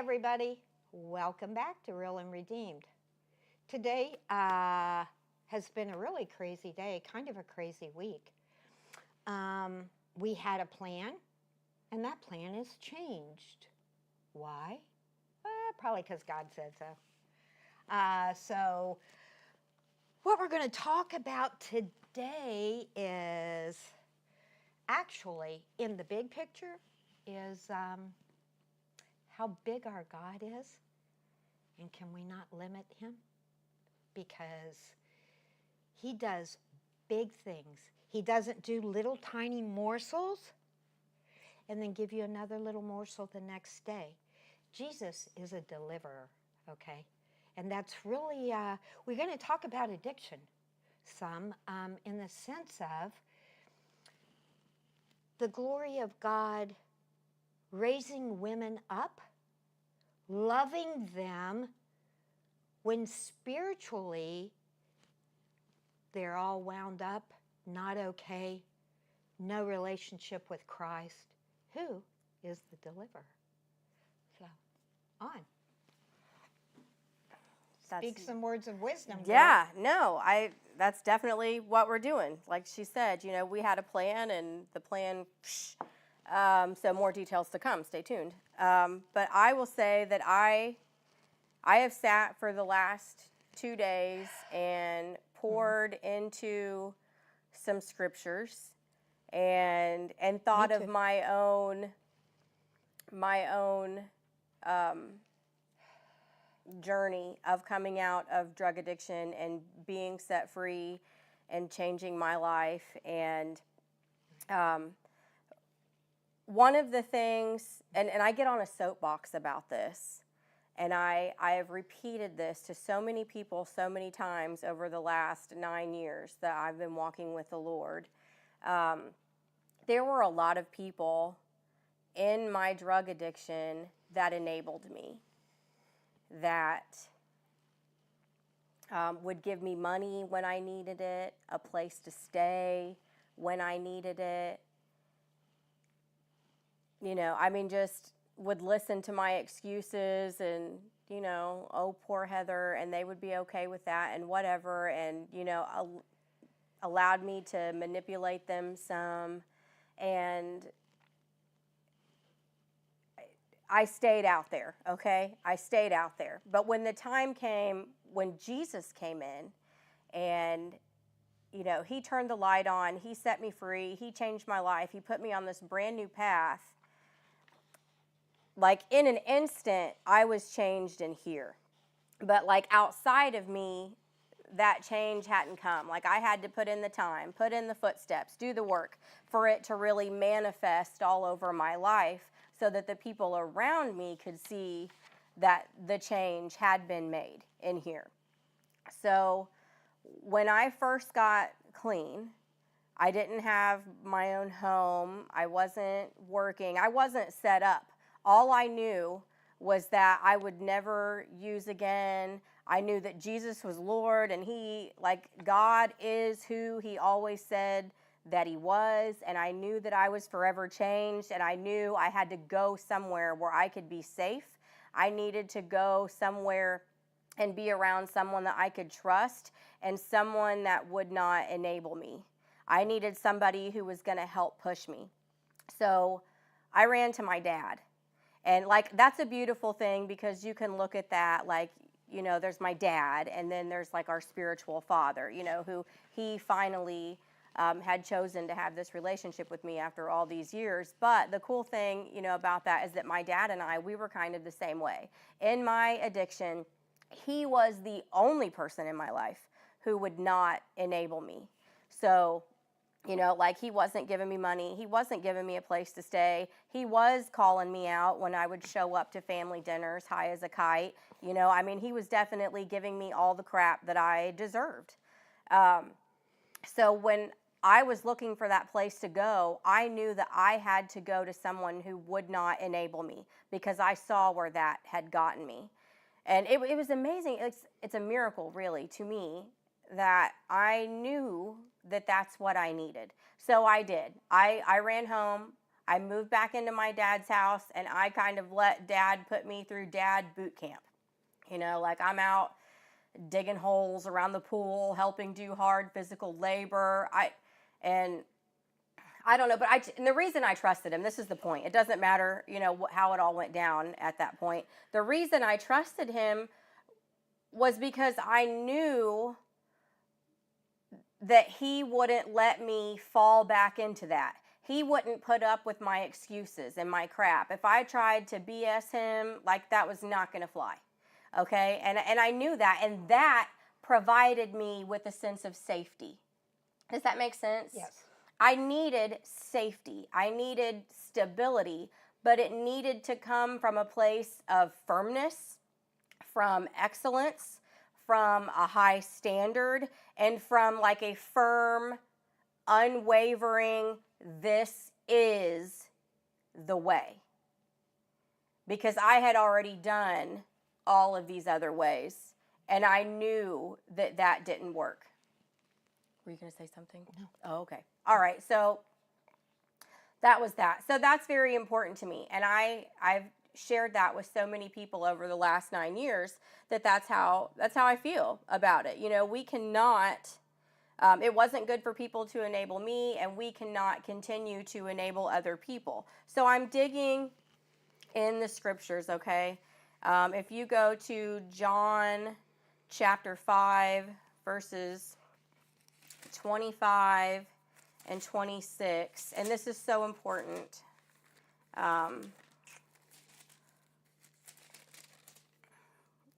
everybody. Welcome back to Real and Redeemed. Today has been a really crazy day, kind of a crazy week. We had a plan, and that plan has changed. Why? Probably because God said so. So what we're going to talk about today is actually, in the big picture, is how big our God is, and can we not limit him? Because he does big things. He doesn't do little tiny morsels and then give you another little morsel the next day. Jesus is a deliverer, okay? And that's really, we're going to talk about addiction some in the sense of the glory of God raising women up, loving them when spiritually they're all wound up, not okay, no relationship with Christ. Who is the deliverer? So, on. Speak some words of wisdom. Yeah, no, that's definitely what we're doing. Like she said, we had a plan, and the plan, so more details to come. Stay tuned. But I will say that I have sat for the last 2 days and poured into some scriptures and thought of my own journey of coming out of drug addiction and being set free and changing my life. And one of the things, and I get on a soapbox about this, and I have repeated this to so many people so many times over the last 9 years that I've been walking with the Lord. There were a lot of people in my drug addiction that enabled me, that would give me money when I needed it, a place to stay when I needed it. Just would listen to my excuses and, oh, poor Heather, and they would be okay with that and whatever, and, allowed me to manipulate them some. And I stayed out there, okay? I stayed out there. But when the time came, when Jesus came in and, he turned the light on, he set me free, he changed my life, he put me on this brand new path, like in an instant, I was changed in here. But like outside of me, that change hadn't come. Like I had to put in the time, put in the footsteps, do the work for it to really manifest all over my life so that the people around me could see that the change had been made in here. So when I first got clean, I didn't have my own home. I wasn't working. I wasn't set up. All I knew was that I would never use again. I knew that Jesus was Lord, and God is who he always said that he was, and I knew that I was forever changed, and I knew I had to go somewhere where I could be safe. I needed to go somewhere and be around someone that I could trust and someone that would not enable me. I needed somebody who was going to help push me. So I ran to my dad. And that's a beautiful thing, because you can look at that there's my dad, and then there's our spiritual father, who he finally had chosen to have this relationship with me after all these years. But the cool thing, about that is that my dad and we were kind of the same way. In my addiction, he was the only person in my life who would not enable me. So, he wasn't giving me money. He wasn't giving me a place to stay. He was calling me out when I would show up to family dinners high as a kite. He was definitely giving me all the crap that I deserved. So when I was looking for that place to go, I knew that I had to go to someone who would not enable me, because I saw where that had gotten me. And it was amazing. It's a miracle, really, to me, that I knew that that's what I needed. So I did. I ran home. I moved back into my dad's house, and I kind of let dad put me through dad boot camp. You know, like I'm out digging holes around the pool, helping do hard physical labor. And I don't know, but and the reason I trusted him, this is the point. It doesn't matter, you know, how it all went down at that point. The reason I trusted him was because I knew that he wouldn't let me fall back into that. He wouldn't put up with my excuses and my crap. If I tried to BS him, like, that was not going to fly. Okay? And I knew that, and that provided me with a sense of safety. Does that make sense? Yes. I needed safety. I needed stability, but it needed to come from a place of firmness, from excellence, from a high standard, and from like a firm, unwavering, this is the way. Because I had already done all of these other ways, and I knew that that didn't work. Were you going to say something? No. Oh, okay. All right. So that was that. So that's very important to me. And I've shared that with so many people over the last 9 years that's how I feel about it. You know, we cannot, it wasn't good for people to enable me, and we cannot continue to enable other people. So I'm digging in the scriptures, okay? If you go to John chapter 5, verses 25 and 26, and this is so important.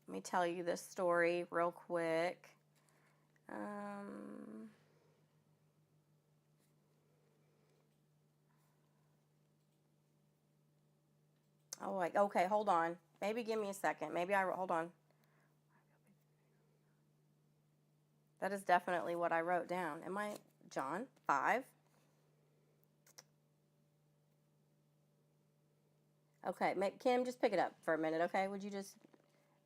Let me tell you this story real quick. Okay, hold on. Maybe give me a second. Hold on. That is definitely what I wrote down. Am I John 5? Okay, Kim, just pick it up for a minute, okay? Would you just...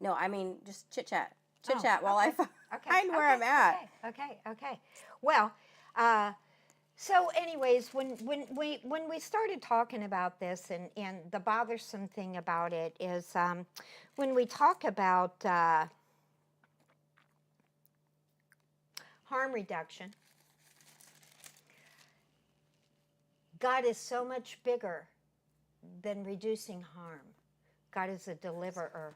No, I mean, just chit-chat. Chit-chat while I find where I'm at. Okay. Well, so anyways, when we started talking about this, and the bothersome thing about it is when we talk about harm reduction, God is so much bigger than reducing harm. God is a deliverer.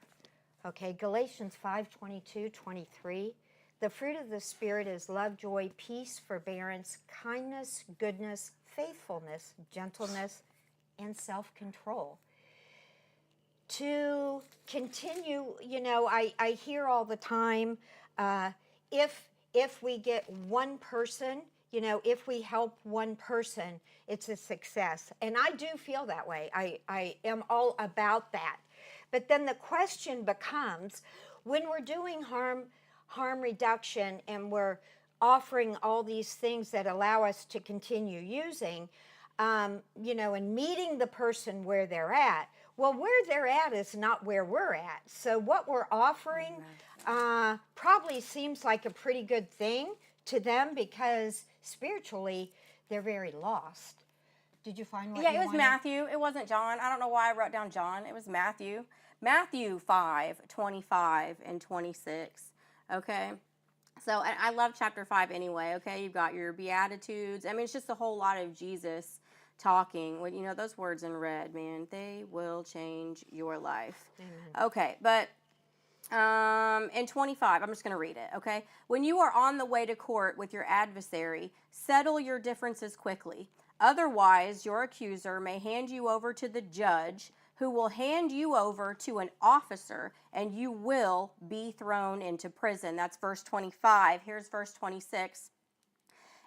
Okay, Galatians 5:22-23. The fruit of the Spirit is love, joy, peace, forbearance, kindness, goodness, faithfulness, gentleness, and self-control. To continue, you know, I hear all the time, if we get one person, you know, if we help one person, it's a success. And I do feel that way. I am all about that. But then the question becomes, when we're doing harm reduction and we're offering all these things that allow us to continue using, you know, and meeting the person where they're at, well, where they're at is not where we're at. So what we're offering probably seems like a pretty good thing to them, because spiritually they're very lost. Did you find what you wanted? Yeah, it was Matthew. It wasn't John. I don't know why I wrote down John. It was Matthew. Matthew 5:25 and 26. Okay. So, and I love chapter 5 anyway. Okay. You've got your Beatitudes. I mean, it's just a whole lot of Jesus talking. When, you know, those words in red, man, they will change your life. Amen. Okay. But in 25, I'm just going to read it, okay? When you are on the way to court with your adversary, settle your differences quickly. Otherwise, your accuser may hand you over to the judge, who will hand you over to an officer, and you will be thrown into prison. That's verse 25. Here's verse 26.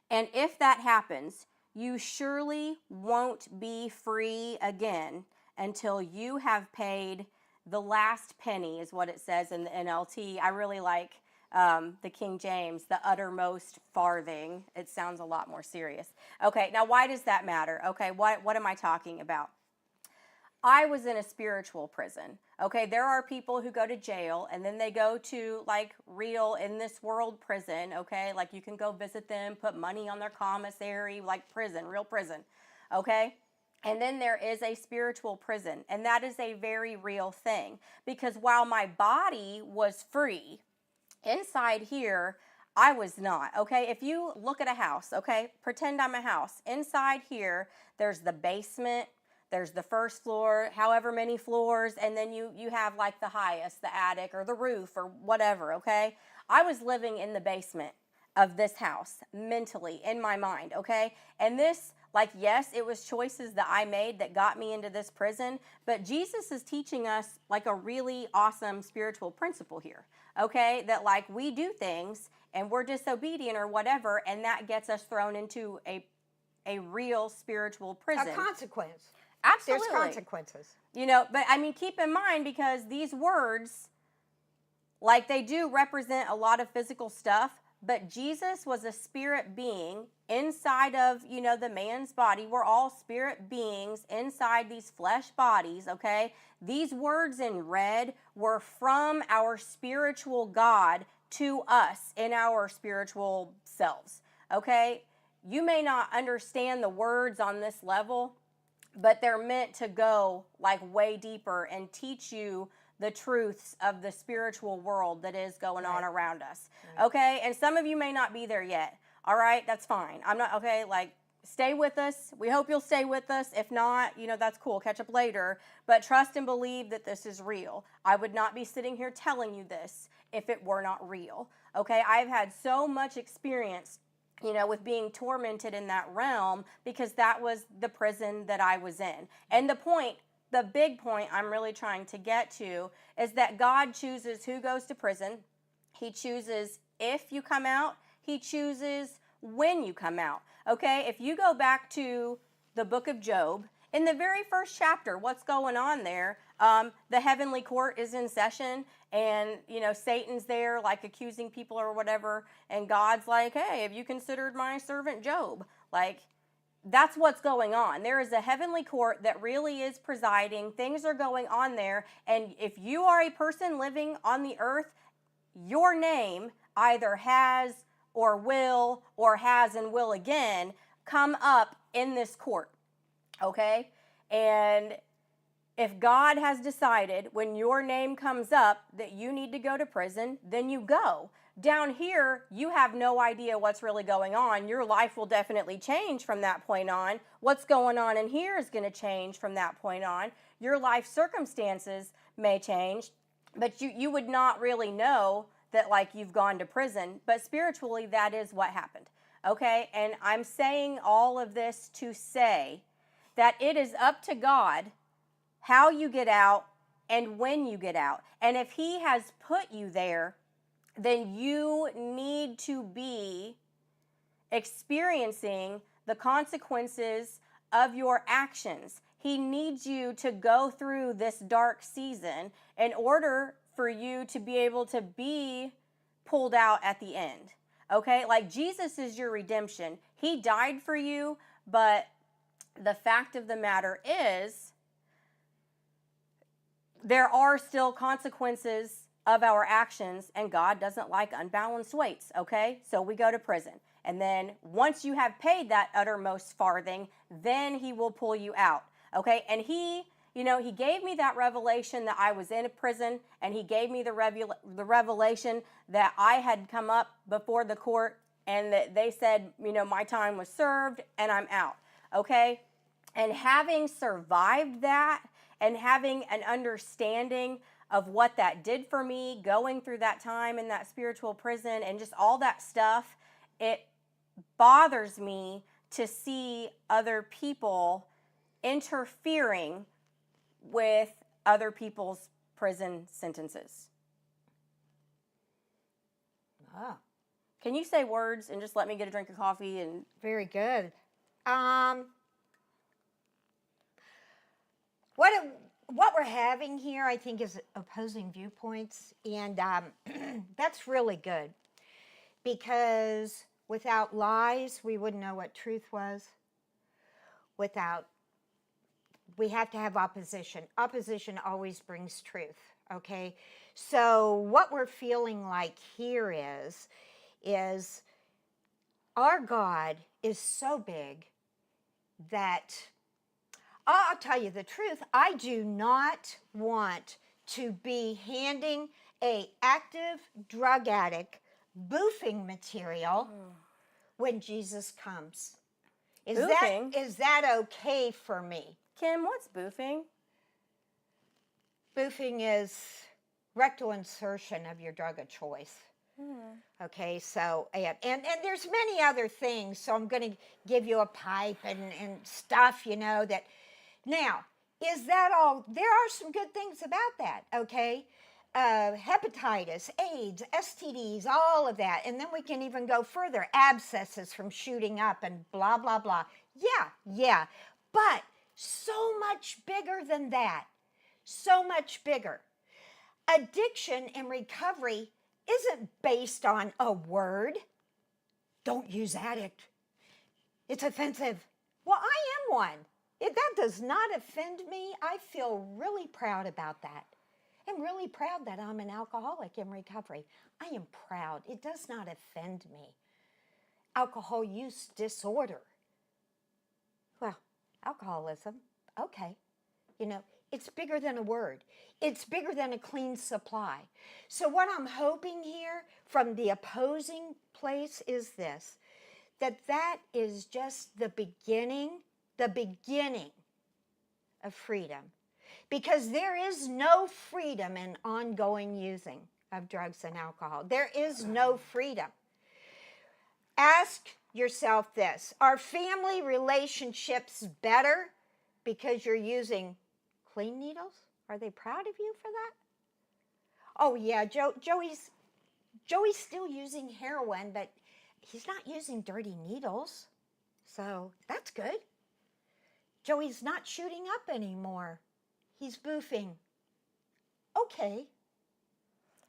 And if that happens, you surely won't be free again until you have paid the last penny, is what it says in the NLT. I really like the King James, the uttermost farthing. It sounds a lot more serious. Okay, now why does that matter? Okay, what am I talking about? I was in a spiritual prison. Okay, there are people who go to jail and then they go to like real in this world prison. Okay, like you can go visit them, put money on their commissary, like prison, real prison. Okay, And then there is a spiritual prison, and that is a very real thing, because while my body was free, inside here, I was not, okay? If you look at a house, okay, pretend I'm a house. Inside here, there's the basement, there's the first floor, however many floors, and then you have like the highest, the attic or the roof or whatever, okay? I was living in the basement of this house mentally, in my mind, okay? And this, like, yes, it was choices that I made that got me into this prison, but Jesus is teaching us like a really awesome spiritual principle here, okay? That like we do things and we're disobedient or whatever, and that gets us thrown into a real spiritual prison. A consequence. Absolutely. There's consequences. You know, but I mean, keep in mind, because these words, like, they do represent a lot of physical stuff, but Jesus was a spirit being inside of, you know, the man's body. We're all spirit beings inside these flesh bodies, okay? These words in red were from our spiritual God to us in our spiritual selves, okay? You may not understand the words on this level, but they're meant to go like way deeper and teach you the truths of the spiritual world that is going on around us. Okay? And some of you may not be there yet. All right? That's fine. I'm not, okay? Like, stay with us. We hope you'll stay with us. If not, you know, that's cool. Catch up later. But trust and believe that this is real. I would not be sitting here telling you this if it were not real. Okay? I've had so much experience, you know, with being tormented in that realm, because that was the prison that I was in. And the big point I'm really trying to get to is that God chooses who goes to prison. He chooses if you come out. He chooses when you come out. Okay, if you go back to the book of Job, in the very first chapter, what's going on there? The heavenly court is in session, and, you know, Satan's there, like, accusing people or whatever, and God's like, hey, have you considered my servant Job? Like, that's what's going on. There is a heavenly court that really is presiding. Things are going on there, and if you are a person living on the earth, your name either has and will again come up in this court, okay? And if God has decided when your name comes up that you need to go to prison, then you go. Down here, you have no idea what's really going on. Your life will definitely change from that point on. What's going on in here is going to change from that point on. Your life circumstances may change, but you would not really know that, like, you've gone to prison. But spiritually, that is what happened. Okay? And I'm saying all of this to say that it is up to God how you get out and when you get out. And if He has put you there, then you need to be experiencing the consequences of your actions. He needs you to go through this dark season in order for you to be able to be pulled out at the end. Okay? Like, Jesus is your redemption. He died for you, but the fact of the matter is, there are still consequences of our actions, and God doesn't like unbalanced weights, okay? So we go to prison. And then once you have paid that uttermost farthing, then He will pull you out, okay? And He, you know, He gave me that revelation that I was in a prison, and He gave me the revelation that I had come up before the court, and that they said, you know, my time was served and I'm out, okay? And having survived that and having an understanding of what that did for me, going through that time in that spiritual prison and just all that stuff, it bothers me to see other people interfering with other people's prison sentences. Oh, Can you say words and just let me get a drink of coffee? And very good. What we're having here, I think, is opposing viewpoints, and that's really good, because without lies, we wouldn't know what truth was. We have to have opposition. Opposition always brings truth, okay? So what we're feeling like here is our God is so big that I'll tell you the truth. I do not want to be handing a active drug addict boofing material when Jesus comes. Boofing? Is that okay for me? Kim, what's boofing? Boofing is rectal insertion of your drug of choice. Okay, so, and there's many other things, so I'm going to give you a pipe and stuff, that. Now, is that all? There are some good things about that, okay? Hepatitis, AIDS, STDs, all of that. And then we can even go further. Abscesses from shooting up and blah, blah, blah. Yeah. But so much bigger than that. So much bigger. Addiction and recovery isn't based on a word. Don't use addict. It's offensive. Well, I am one. If that does not offend me, I feel really proud about that. I'm really proud that I'm an alcoholic in recovery. I am proud. It does not offend me. Alcohol use disorder. Well, alcoholism, okay. It's bigger than a word. It's bigger than a clean supply. So what I'm hoping here from the opposing place is this, that is just the beginning of freedom. Because there is no freedom in ongoing using of drugs and alcohol. There is no freedom. Ask yourself this, are family relationships better because you're using clean needles? Are they proud of you for that? Oh yeah, Joey's still using heroin, but he's not using dirty needles. So that's good. Joey's not shooting up anymore. He's boofing. Okay.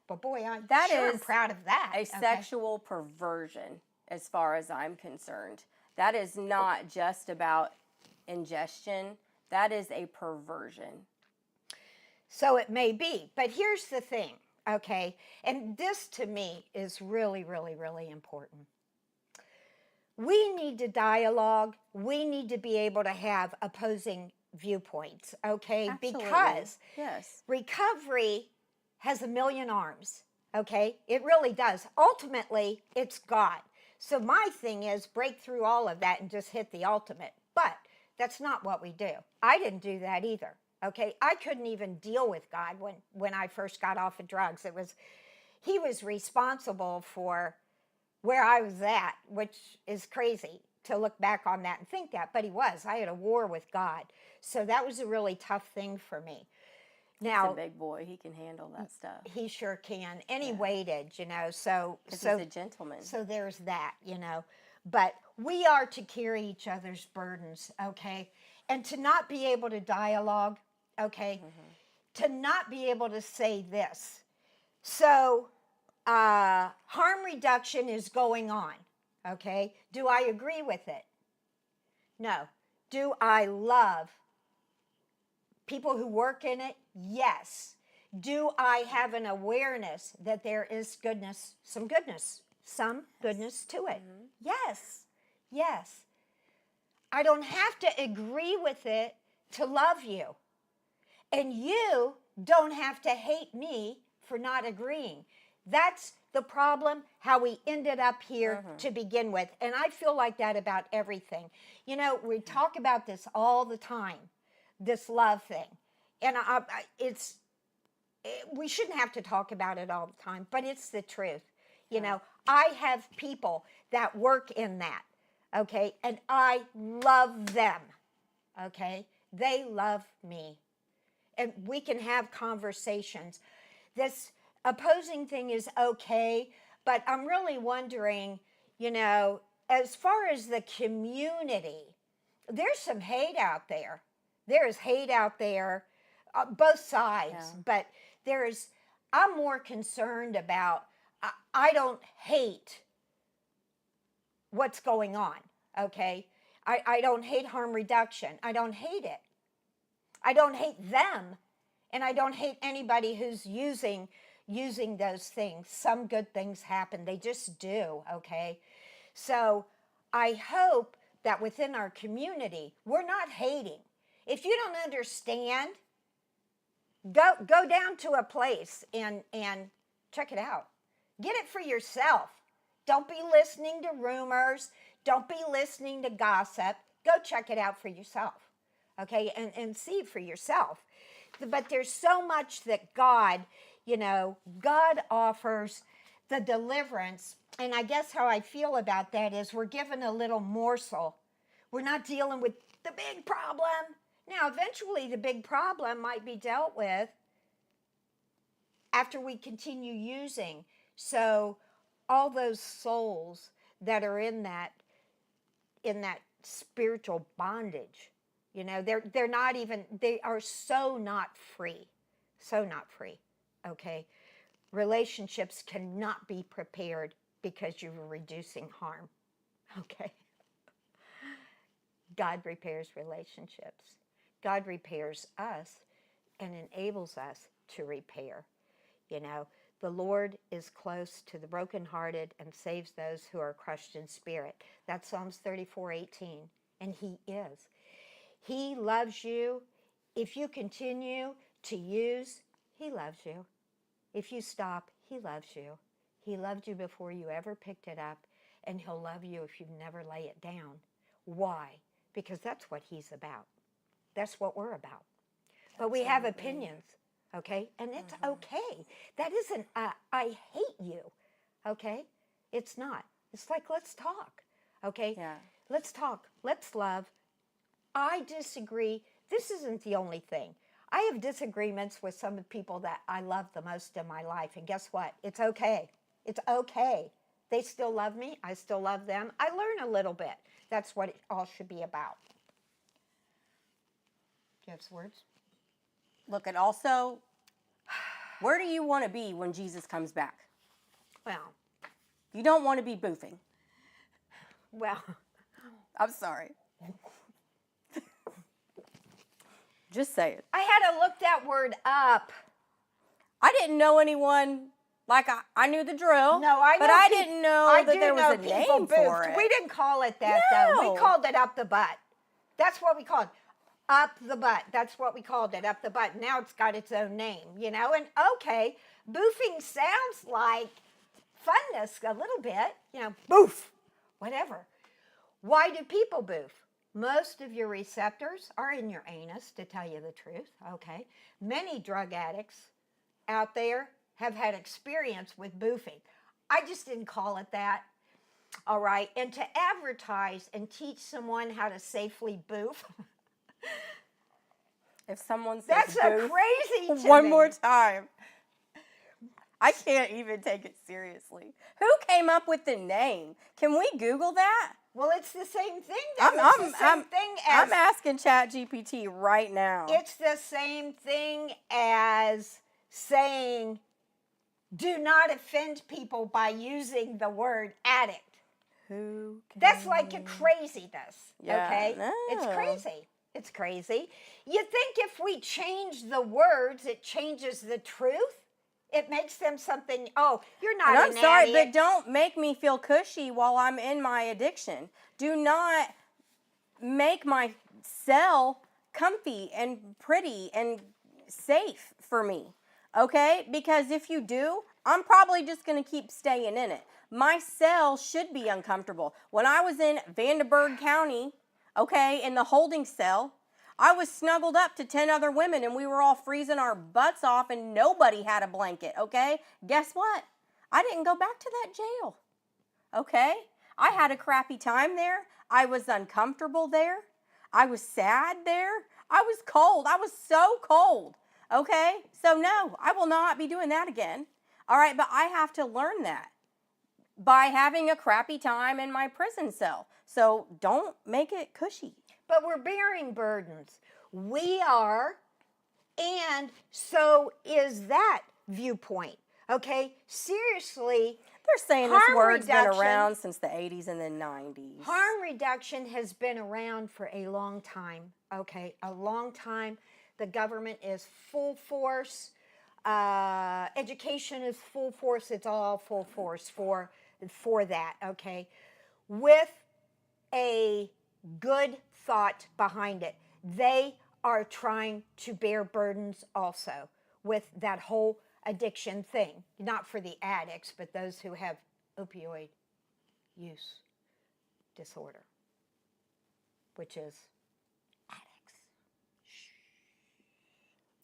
But boy, I'm proud of that. A sexual perversion, as far as I'm concerned. That is not just about ingestion. That is a perversion. So it may be. But here's the thing, okay? And this to me is really, really, really important. We need to dialogue. We need to be able to have opposing viewpoints, okay? Absolutely. Because yes, recovery has a million arms, okay? It really does. Ultimately, it's God. So my thing is break through all of that and just hit the ultimate. But that's not what we do. I didn't do that either, okay? I couldn't even deal with God when I first got off of drugs. He was responsible for where I was at, which is crazy to look back on that and think that, but he was. I had a war with God. So that was a really tough thing for me. Now, he's a big boy. He can handle that stuff. He sure can. And he waited, so he's a gentleman. So there's that, But we are to carry each other's burdens, okay? And to not be able to dialogue, okay? To not be able to say this. So harm reduction is going on, okay? Do I agree with it? No. Do I love people who work in it? Yes. Do I have an awareness that there is some goodness to it? Yes. I don't have to agree with it to love you. And you don't have to hate me for not agreeing. That's the problem, how we ended up here to begin with. And I feel like that about everything. We talk about this all the time, this love thing. And we shouldn't have to talk about it all the time, but it's the truth. I have people that work in that, okay? And I love them, okay? They love me. And we can have conversations. This opposing thing is okay, but I'm really wondering, as far as the community, there's some hate out there. There is hate out there, both sides, but I'm more concerned about, I don't hate what's going on, okay? I don't hate harm reduction. I don't hate it. I don't hate them, and I don't hate anybody who's using those things. Some good things happen. They just do, okay? So I hope that within our community, we're not hating. If you don't understand, go down to a place and check it out. Get it for yourself. Don't be listening to rumors. Don't be listening to gossip. Go check it out for yourself, okay, and see for yourself. But there's so much that God offers the deliverance. And I guess how I feel about that is we're given a little morsel. We're not dealing with the big problem. Now, eventually the big problem might be dealt with after we continue using. So all those souls that are in that spiritual bondage, they're not even, they are so not free. So not free. Okay? Relationships cannot be prepared because you're reducing harm. Okay? God repairs relationships. God repairs us and enables us to repair. The Lord is close to the brokenhearted and saves those who are crushed in spirit. That's Psalms 34:18. And He is. He loves you. If you continue to use, He loves you. If you stop, He loves you. He loved you before you ever picked it up, and He'll love you if you never lay it down. Why? Because that's what He's about. That's what we're about. But we have opinions, okay? And it's okay. That isn't, I hate you, okay? It's not. It's like, let's talk, okay? Yeah. Let's talk. Let's love. I disagree. This isn't the only thing. I have disagreements with some of the people that I love the most in my life. And guess what? It's okay. It's okay. They still love me. I still love them. I learn a little bit. That's what it all should be about. Do you have some words? Look, and also, where do you want to be when Jesus comes back? Well. You don't want to be boofing. Well. I'm sorry. Just say it. I had to look that word up. I didn't know anyone, like I knew the drill. No, I know. But I didn't know that there was a name for it. We didn't call it that, though. We called it up the butt. That's what we called it. Up the butt. That's what we called it, up the butt. Now it's got its own name, And okay, boofing sounds like funness a little bit, boof, whatever. Why do people boof? Most of your receptors are in your anus, to tell you the truth, okay? Many drug addicts out there have had experience with boofing. I just didn't call it that, all right? And to advertise and teach someone how to safely boof, if someone says that's boof, crazy to one me. more time. I can't even take it seriously. Who came up with the name? Can we Google that? Well, it's the same thing. I'm asking ChatGPT right now. It's the same thing as saying, do not offend people by using the word addict. That's like a craziness, okay? No. It's crazy. It's crazy. You think if we change the words, it changes the truth? It makes them something, you're not I'm an sorry, idiot. but don't make me feel cushy while I'm in my addiction. Do not make my cell comfy and pretty and safe for me, okay? Because if you do, I'm probably just going to keep staying in it. My cell should be uncomfortable. When I was in Vanderburgh County, okay, in the holding cell, I was snuggled up to 10 other women and we were all freezing our butts off and nobody had a blanket, okay? Guess what? I didn't go back to that jail, okay? I had a crappy time there. I was uncomfortable there. I was sad there. I was cold. I was so cold, okay? So no, I will not be doing that again, all right? But I have to learn that by having a crappy time in my prison cell. So don't make it cushy. But we're bearing burdens. We are, and so is that viewpoint. Okay? Seriously. They're saying this word's been around since the 80s and the 90s. Harm reduction has been around for a long time. Okay? A long time. The government is full force. Education is full force. It's all full force for that. Okay? With a good thought behind it. They are trying to bear burdens also with that whole addiction thing. Not for the addicts, but those who have opioid use disorder, which is addicts.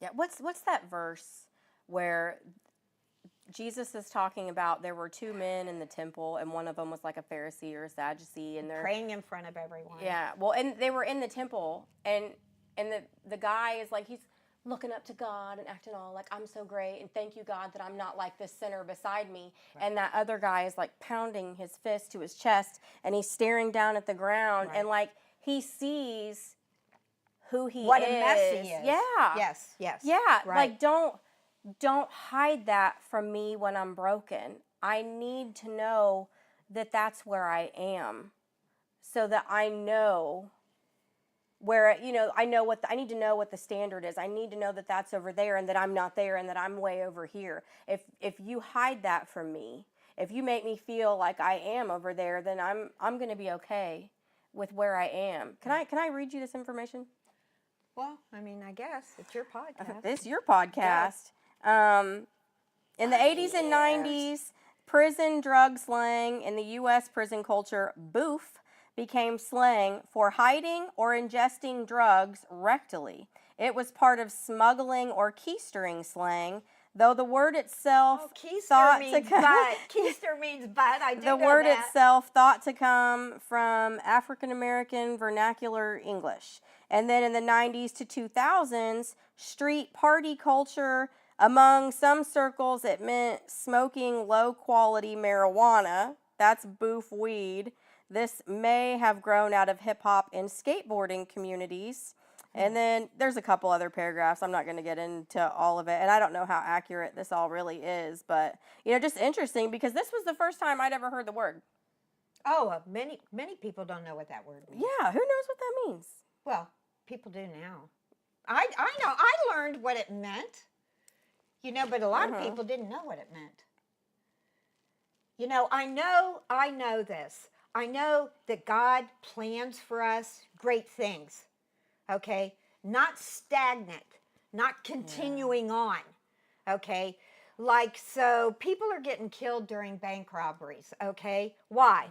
Yeah, what's that verse where Jesus is talking about there were two men in the temple, and one of them was like a Pharisee or a Sadducee, and they're Praying in front of everyone. yeah. Well, and they were in the temple, and the guy is like, he's looking up to God and acting all like, I'm so great, and thank you, God, that I'm not like this sinner beside me. Right. And that other guy is like pounding his fist to his chest, and he's staring down at the ground, Right. and like he sees who he What is. a mess he is. Yeah. Yes, yes. Yeah. Right. Like don't hide that from me when I'm broken. I need to know that that's where I am, so that I know where, I know I need to know what the standard is. I need to know that that's over there and that I'm not there and that I'm way over here. If you hide that from me, if you make me feel like I am over there, then I'm going to be okay with where I am. Can I read you this information? Well, I mean, I guess it's your podcast. This is your podcast. In the 80s and 90s, prison drug slang in the U.S. prison culture, boof, became slang for hiding or ingesting drugs rectally. It was part of smuggling or keistering slang, though the word itself Keister means butt. Keister means butt. I do know the word that. itself thought to come from African American vernacular English. And then in the 90s to 2000s, street party culture, among some circles, it meant smoking low-quality marijuana. That's boof weed. This may have grown out of hip-hop and skateboarding communities. And then there's a couple other paragraphs. I'm not going to get into all of it. And I don't know how accurate this all really is. But, just interesting, because this was the first time I'd ever heard the word. Oh, many people don't know what that word means. Yeah, who knows what that means? Well, people do now. I know. I learned what it meant. But a lot of people didn't know what it meant. I know this. I know that God plans for us great things. Okay? Not stagnant, not continuing on. Okay? So people are getting killed during bank robberies. Okay? Why?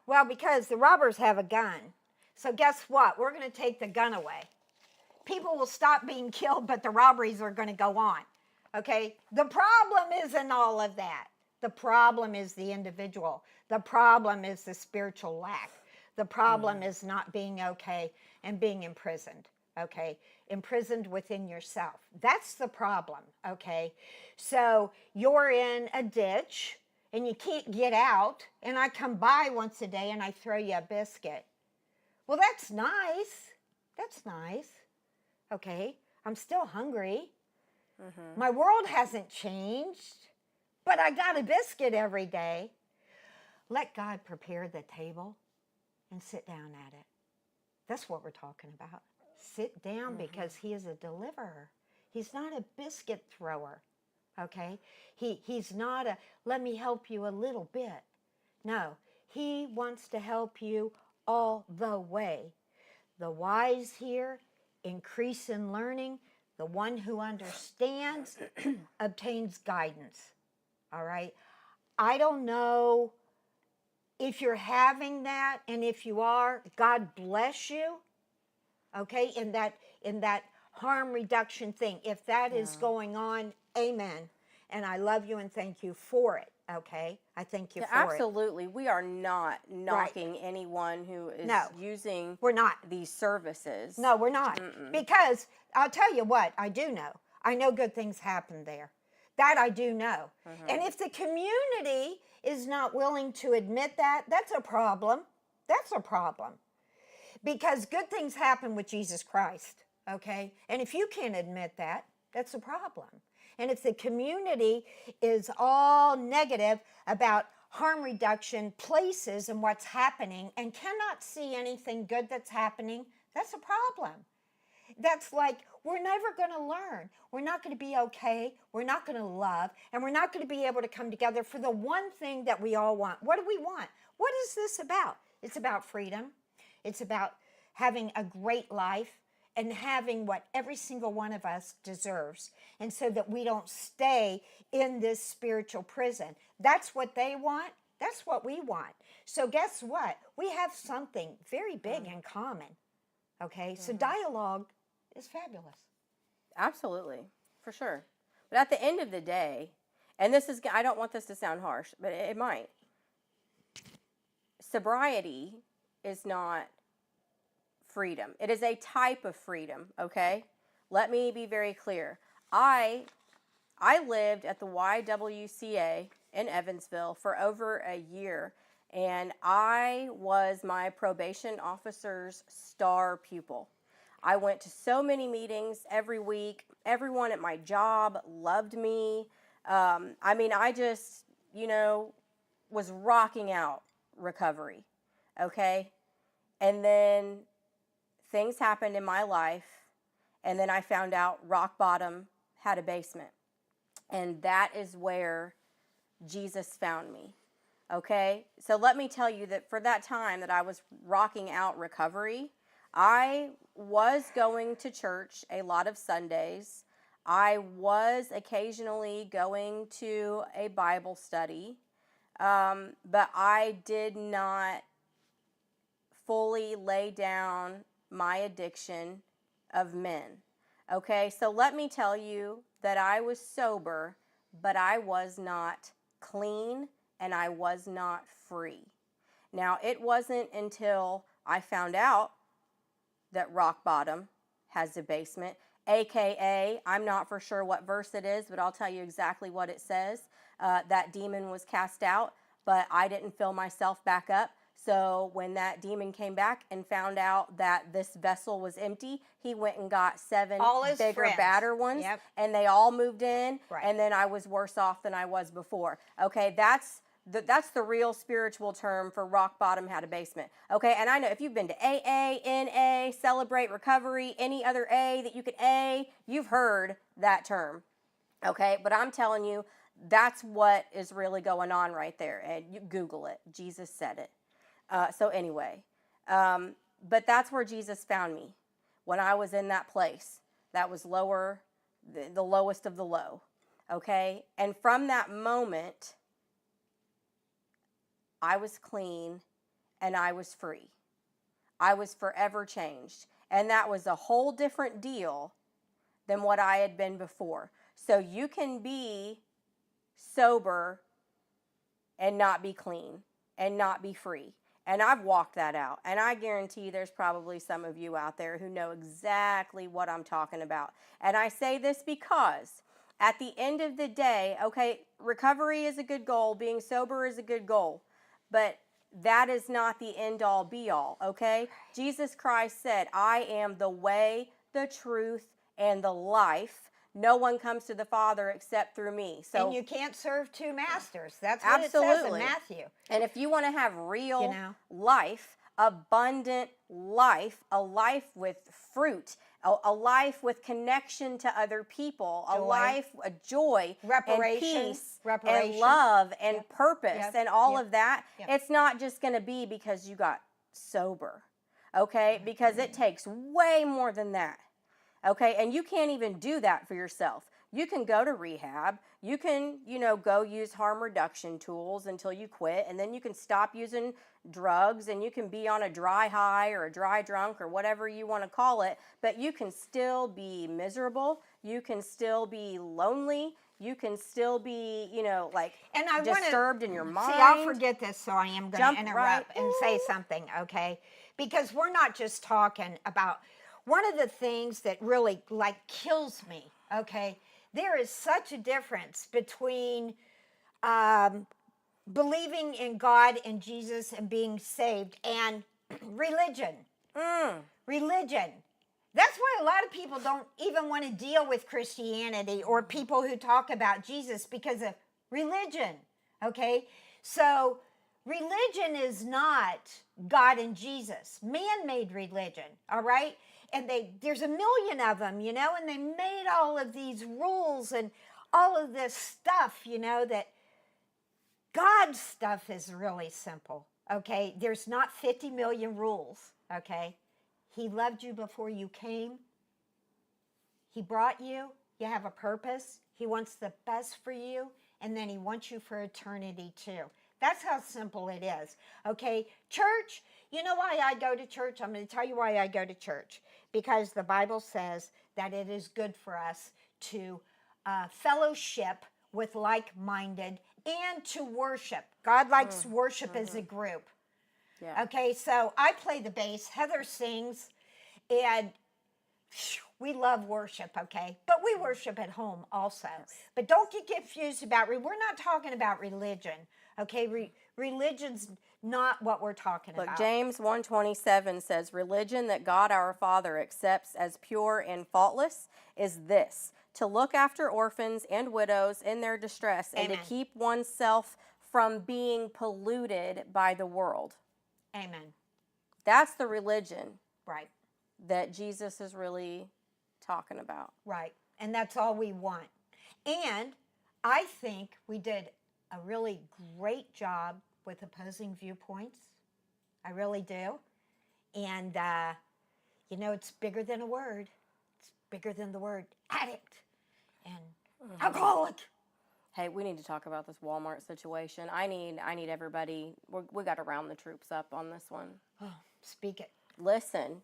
Well, because the robbers have a gun. So guess what? We're going to take the gun away. People will stop being killed, but the robberies are going to go on. Okay? The problem isn't all of that. The problem is the individual. The problem is the spiritual lack. The problem is not being okay and being imprisoned. Okay? Imprisoned within yourself. That's the problem. Okay? So you're in a ditch and you can't get out, and I come by once a day and I throw you a biscuit. Well, that's nice. That's nice. Okay? I'm still hungry. My world hasn't changed, but I got a biscuit every day. Let God prepare the table and sit down at it. That's what we're talking about. Sit down because he is a deliverer. He's not a biscuit thrower, okay? He's not a, let me help you a little bit. No, he wants to help you all the way. The wise here increase in learning. The one who understands obtains guidance. All right? I don't know if you're having that, and if you are, God bless you. Okay? In that harm reduction thing. If that is going on, amen. And I love you and thank you for it. Okay? I thank you for absolutely. We are not knocking anyone who is using we're not. these services. No, we're not. Because I'll tell you what, I do know. I know good things happen there. That I do know. And if the community is not willing to admit that, that's a problem. That's a problem. Because good things happen with Jesus Christ, okay? And if you can't admit that, that's a problem. And if the community is all negative about harm reduction places and what's happening and cannot see anything good that's happening, that's a problem. That's like, we're never going to learn. We're not going to be okay. We're not going to love. And we're not going to be able to come together for the one thing that we all want. What do we want? What is this about? It's about freedom. It's about having a great life and having what every single one of us deserves, and so that we don't stay in this spiritual prison. That's what they want. That's what we want. So guess what? We have something very big in common. Okay, so dialogue is fabulous. Absolutely, for sure. But at the end of the day, and this is, I don't want this to sound harsh, but it might. Sobriety is not freedom. It is a type of freedom, okay? Let me be very clear. I lived at the YWCA in Evansville for over a year, and I was my probation officer's star pupil. I went to so many meetings every week. Everyone at my job loved me. I just, was rocking out recovery, okay? And then things happened in my life, and then I found out rock bottom had a basement. And that is where Jesus found me, okay? So let me tell you that for that time that I was rocking out recovery, I was going to church a lot of Sundays. I was occasionally going to a Bible study, but I did not fully lay down my addiction of men. Okay, so let me tell you that I was sober, but I was not clean and I was not free. Now, it wasn't until I found out that rock bottom has a basement, aka, I'm not for sure what verse it is, but I'll tell you exactly what it says. That demon was cast out, but I didn't fill myself back up. So when that demon came back and found out that this vessel was empty, he went and got 7 bigger, friends. badder ones, Yep. and they all moved in, Right. and then I was worse off than I was before. Okay, that's the real spiritual term for rock bottom had a basement. Okay, and I know if you've been to AA, NA, Celebrate Recovery, any other A that you could A, you've heard that term. Okay, but I'm telling you, that's what is really going on right there. And you Google it. Jesus said it. So anyway, but that's where Jesus found me when I was in that place that was lower, the lowest of the low. Okay, and from that moment, I was clean and I was free. I was forever changed. And that was a whole different deal than what I had been before. So you can be sober and not be clean and not be free. And I've walked that out. And I guarantee there's probably some of you out there who know exactly what I'm talking about. And I say this because at the end of the day, okay, recovery is a good goal. Being sober is a good goal. But that is not the end all be all, okay? Jesus Christ said, I am the way, the truth, and the life. No one comes to the Father except through me. So, and you can't serve 2 masters. That's what it says in Matthew. And if you want to have real life, abundant life, a life with fruit, a life with connection to other people, a life, a joy, reparation, and peace, and love, and purpose, and all of that, it's not just going to be because you got sober, okay? Because it takes way more than that. Okay, and you can't even do that for yourself. You can go to rehab. You can, go use harm reduction tools until you quit, and then you can stop using drugs, and you can be on a dry high or a dry drunk or whatever you want to call it, but you can still be miserable. You can still be lonely. You can still be, disturbed in your mind. See, I'll forget this, so I am going to interrupt and say something, okay? Because we're not just talking about... One of the things that really kills me, okay, there is such a difference between believing in God and Jesus and being saved and religion. Religion. That's why a lot of people don't even want to deal with Christianity or people who talk about Jesus because of religion, okay? So religion is not God and Jesus. Man-made religion, all right? And there's a million of them, and they made all of these rules and all of this stuff, that God's stuff is really simple, okay? There's not 50 million rules, okay? He loved you before you came. He brought you. You have a purpose. He wants the best for you. And then he wants you for eternity too. That's how simple it is. Okay, church, you know why I go to church? I'm going to tell you why I go to church. Because the Bible says that it is good for us to fellowship with like-minded and to worship. God likes worship as a group. Yeah. Okay, so I play the bass, Heather sings, and we love worship, okay? But we worship at home also. Yes. But don't get confused about, we're not talking about religion, okay? Religion's not what we're talking Look, about. James 1:27 says, religion that God our Father accepts as pure and faultless is this, to look after orphans and widows in their distress and Amen. to keep oneself from being polluted by the world. Amen. That's the religion Right, that Jesus is really talking about. right. And that's all we want. And I think we did a really great job with opposing viewpoints. I really do. And, you know, it's bigger than a word. It's bigger than the word addict and alcoholic. Hey, we need to talk about this Walmart situation. I need everybody. We got to round the troops up on this one. Oh, speak it. Listen,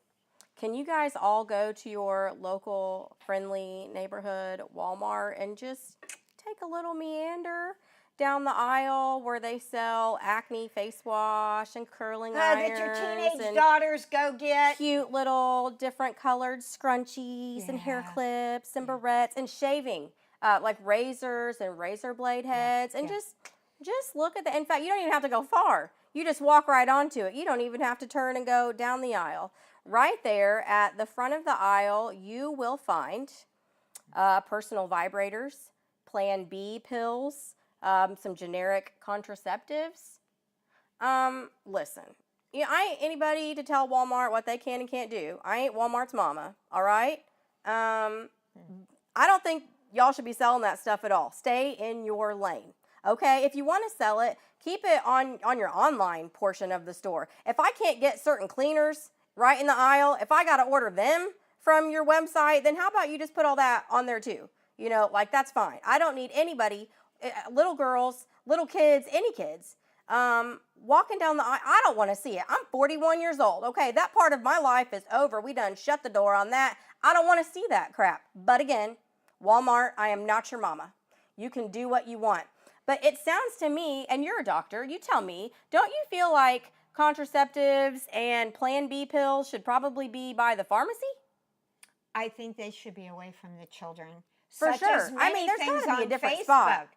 can you guys all go to your local friendly neighborhood Walmart and just take a little meander down the aisle where they sell acne face wash and curling irons That your teenage and daughters go get. cute little different colored scrunchies and hair Yeah. clips and barrettes and shaving, like razors and razor blade heads, and yeah. just look at the. In fact, you don't even have to go far. You just walk right onto it. You don't even have to turn and go down the aisle. Right there at the front of the aisle, you will find personal vibrators, Plan B pills, some generic contraceptives. Listen. You know, I ain't anybody to tell Walmart what they can and can't do. I ain't Walmart's mama, all right? I don't think y'all should be selling that stuff at all. Stay in your lane, okay? If you want to sell it, keep it on your online portion of the store. If I can't get certain cleaners right in the aisle, if I got to order them from your website, then how about you just put all that on there too? You know, like that's fine. I don't need anybody, little girls, little kids, any kids, walking down the aisle. I don't want to see it. I'm 41 years old. Okay, that part of my life is over. We done shut the door on that. I don't want to see that crap. But again, Walmart, I am not your mama. You can do what you want. But it sounds to me, and you're a doctor, you tell me, don't you feel like contraceptives and Plan B pills should probably be by the pharmacy? I think they should be away from the children. For Such sure. as I mean, many there's things gotta be a on different Facebook. spot.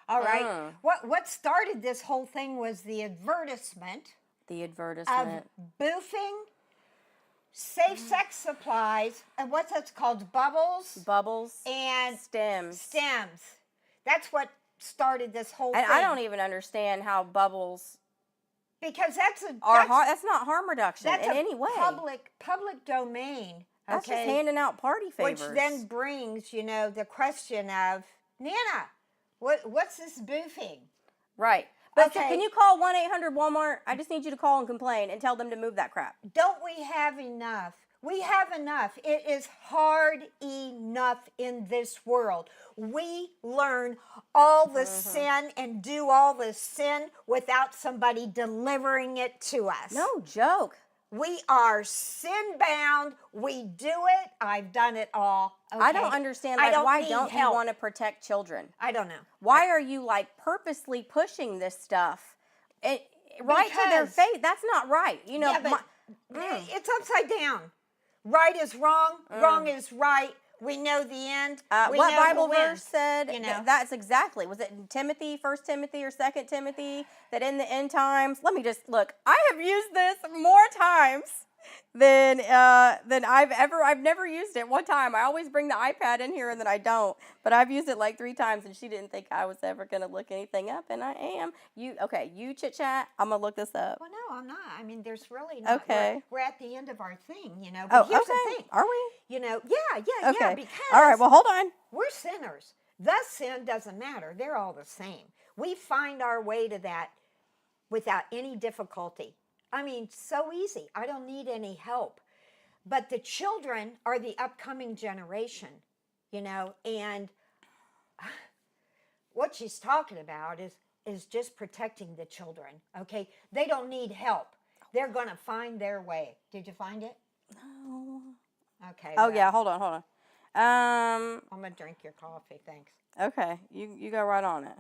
All right. What started this whole thing was the advertisement The of advertisement. boofing, safe sex supplies, and what's that's called? Bubbles Bubbles. and Stems. stems. That's what started this whole And thing. I don't even understand how bubbles because that's that's not harm reduction that's in a any way. public domain. That's Okay, just handing out party favors. which then brings, you know, the question of Nana, what's this boofing? Right. But so Okay. can you call 1-800 Walmart? I just need you to call and complain and tell them to move that crap. Don't we have enough? We have enough. It is hard enough in this world. We learn all the sin and do all the sin without somebody delivering it to us. No joke. We are sin bound. We do it. I've done it all. Okay? I don't understand, I like, don't why need don't you help. want to protect children? I don't know. Why are you, like, purposely pushing this stuff right to their Because- face? That's not right. You know, Yeah, but it's upside down. Right is wrong. Wrong is right. We know the end. We what know who Bible wins, verse said you know? that's exactly, was it in Timothy, 1 Timothy or 2 Timothy, that in the end times, let me just look, I have used this more times than I've never used it one time. I always bring the iPad in here and then I don't, but I've used it like 3 times and she didn't think I was ever going to look anything up, and I am. You chit chat, I'm going to look this up. Well, no, I'm not. I mean, there's really not. Okay. We're at the end of our thing, you know. But here's the thing. Are we? You know, yeah, Okay. because All right, well, hold on. we're sinners. The sin doesn't matter. They're all the same. We find our way to that without any difficulty. I mean, so easy. I don't need any help. But the children are the upcoming generation, you know, and what she's talking about is just protecting the children, okay? They don't need help. They're going to find their way. Did you find it? No. Okay. Oh, well, yeah, hold on. I'm going to drink your coffee, thanks. Okay, you go right on it.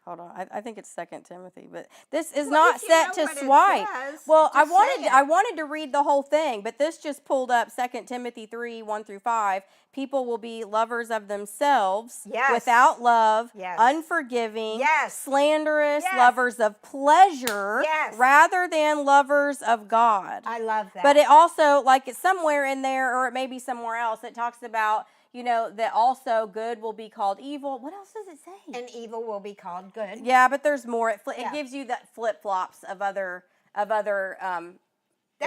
Hold on, I think it's 2 Timothy, but this is not if you set know to what it swipe. says, Well, just say it. I wanted to read the whole thing, but this just pulled up 2 Timothy 3, 1 through 5. People will be lovers of themselves, Yes. without love, Yes. unforgiving, Yes. slanderous, Yes. lovers of pleasure, Yes. rather than lovers of God. I love that. But it also, like, it's somewhere in there, or it may be somewhere else, it talks about, you know, that also good will be called evil. What else does it say? And evil will be called good. Yeah, but there's more. It Yeah. gives you that flip-flops of other That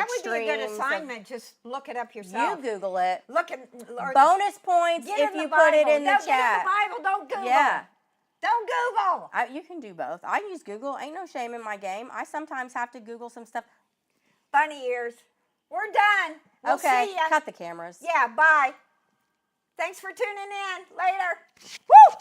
would be a good extremes of- assignment. Just look it up yourself. You Google it. Look at or Bonus points get if in the you put it Bible. in the No, chat. Get in the Bible. Don't Google. Yeah. Don't Google. You can do both. I use Google. Ain't no shame in my game. I sometimes have to Google some stuff. Bunny ears. We're done. We'll Okay, see ya. cut the cameras. Yeah, bye. Thanks for tuning in. Later. Woo!